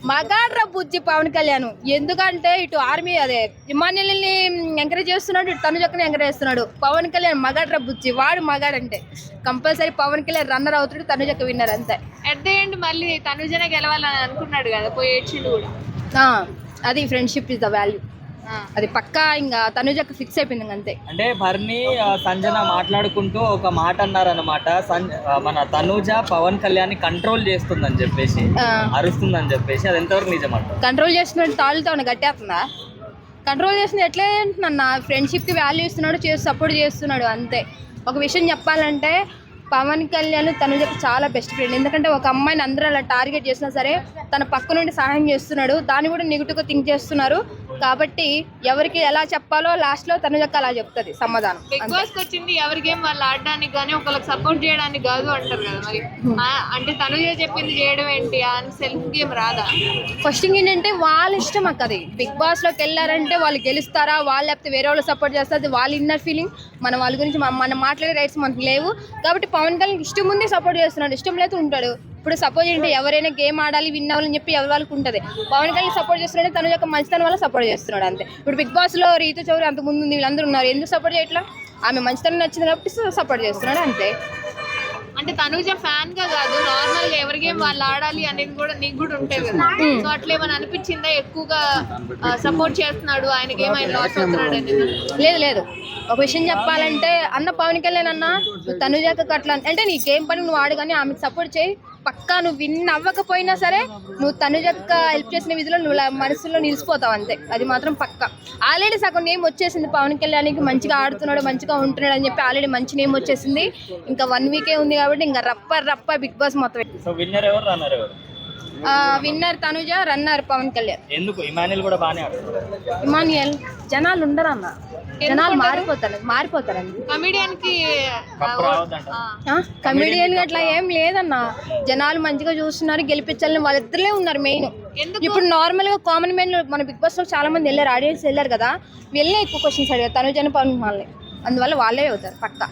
మగాడ్ర బుజ్జి పవన్ కళ్యాణ్. ఎందుకంటే ఇటు ఆర్మీ అదే ఇమాన్యుల్ని ఎంకరేజ్ చేస్తున్నాడు, ఇటు తనుజక్కని ఎంకరేజ్ చేస్తున్నాడు. పవన్ కళ్యాణ్ మగాడ్ర బుజ్జి, వాడు మగాడంటే కంపల్సరీ పవన్ కళ్యాణ్ రన్నర్ అవుతాడు, తనుజక్క విన్నర్ అంతే. అట్ ద ఎండ్ మళ్ళీ తనుజనే గెలవాలని అనుకున్నాడు కదా, పోయి ఏడ్చిండు కూడా. అది ఫ్రెండ్షిప్ ఇస్ ద వాల్యూ, అది పక్కా. ఇంకా తనుజక్క ఫిక్స్ అయిపోయింది అంతే. అంటే భరణి సంజన మాట్లాడుకుంటూ ఒక మాట అన్నారనమాట, మన తనుజ పవన్ కళ్యాణ్ కంట్రోల్ చేస్తుందని చెప్పేసి, అరుస్తుందని చెప్పేసి. అది ఎంతవరకు నిజమంట? కంట్రోల్ చేస్తున్నాడు, తాళ్ళతో గట్టేస్తుందా? కంట్రోల్ చేస్తుంది ఎట్లా అంటున్నా, ఫ్రెండ్షిప్కి వాల్యూ ఇస్తున్నాడు, సపోర్ట్ చేస్తున్నాడు అంతే. ఒక విషయం చెప్పాలంటే పవన్ కళ్యాణ్ తనుజకు చాలా బెస్ట్ ఫ్రెండ్. ఎందుకంటే ఒక అమ్మాయిని అందరూ అలా టార్గెట్ చేసినా సరే తన పక్క నుండి సహాయం చేస్తున్నాడు, దాన్ని కూడా నెగిటివ్గా థింక్ చేస్తున్నారు. కాబట్టి ఎవరికి ఎలా చెప్పాలో లాస్ట్లో తనుజక్క అలా చెప్తుంది సమాధానం. బిగ్ బాస్ కి వచ్చింది ఎవరి గేమ్ వాళ్ళు ఆడడానికి కానీ ఒకళ్ళకి సపోర్ట్ చేయడానికి కాదు అంటారు కదా, మరి అంటే తనుజ చెప్పింది చేయడం ఏంటి అని సెల్ఫ్ గేమ్ రాదా? ఫస్ట్ థింగ్ ఏంటంటే వాళ్ళ ఇష్టం అక్క. అది బిగ్ బాస్లోకి వెళ్ళారంటే వాళ్ళు గెలుస్తారా, వాళ్ళు లేకపోతే వేరే వాళ్ళు సపోర్ట్ చేస్తారు, అది వాళ్ళ ఇన్నర్ ఫీలింగ్. మన వాళ్ళ గురించి మనం మాట్లాడే రైట్స్ మనకు లేవు. కాబట్టి పవన్ కళ్యాణ్ ఇష్టం ముందే సపోర్ట్ చేస్తున్నాడు, ఇష్టం లేదు ఉంటాడు. ఇప్పుడు సపోజ్ ఏంటి, ఎవరైనా గేమ్ ఆడాలి విన్ అవ్వాలని చెప్పి ఎవరి వాళ్ళకి ఉంటుంది. పవన్ కళ్యాణ్ సపోర్ట్ చేస్తున్నాడు, తన యొక్క మంచితనం వల్ల సపోర్ట్ చేస్తున్నాడు అంతే. ఇప్పుడు బిగ్ బాస్లో రీతు చౌదరి అంతకు ముందు ఉంది, వీళ్ళందరూ ఉన్నారు, ఎందుకు సపోర్ట్ చేయట్లా? ఆమె మంచితనం నచ్చింది కాబట్టి సపోర్ట్ చేస్తున్నాడు అంతే. అంటే తనుజ ఫ్యాన్ గా కాదు, నార్మల్ గా ఎవరి గేమ్ వాళ్ళు ఆడాలి అనేది కూడా నీకు కూడా ఉంటుంది కదా. సో అట్లా ఏమైనా అనిపించిందా ఎక్కువగా సపోర్ట్ చేస్తున్నాడు ఆయన గేమ్ ఆయన లాస్ అవుతున్నాడు అనేది? లేదు. ఒక విషయం చెప్పాలంటే అన్న పవన్ కళ్యాణ్ అన్న తనుజకు అట్లా అంటే నీ గేమ్ పని నువ్వు ఆడు కానీ ఆమెకు సపోర్ట్ చేయి, పక్కా నువ్వు విన్ అవ్వకపోయినా సరే నువ్వు తనుజక్క హెల్ప్ చేసిన విధిలో నువ్వు మనసులో నిలిచిపోతావు అంతే. అది మాత్రం పక్కా. ఆల్రెడీ సగం నేమ్ వచ్చేసింది పవన్ కళ్యాణ్కి, మంచిగా ఆడుతున్నాడు, మంచిగా ఉంటున్నాడు అని చెప్పి ఆల్రెడీ మంచి నేమ్ వచ్చేసింది. ఇంకా 1 వీకే ఉంది కాబట్టి ఇంకా రప్ప బిగ్ బాస్ మొత్తం. Winner Tanuja, runner Pawan Kalyan. ఎందుకు ఇమాన్యుల్ కూడా బాగానే ఆడుతున్నారు? ఇమాన్యుల్ జనాలు ఉండరు అన్న, జనాలు మారిపోతారండి. కమెడియన్ అట్లా ఏం లేదన్న, జనాలు మంచిగా చూస్తున్నారు, గెలిపించాలని వాళ్ళిద్దరే ఉన్నారు మెయిన్. ఇప్పుడు నార్మల్ గా కామన్ మెన్ మన బిగ్ బాస్ లో చాలా మంది వెళ్ళారు, ఆడియన్స్ వెళ్ళారు కదా, వెళ్ళే ఎక్కువ క్వశ్చన్స్ అడిగారు తనుజని పవన్ వాళ్ళని, అందువల్ల వాళ్ళే అవుతారు పక్కా.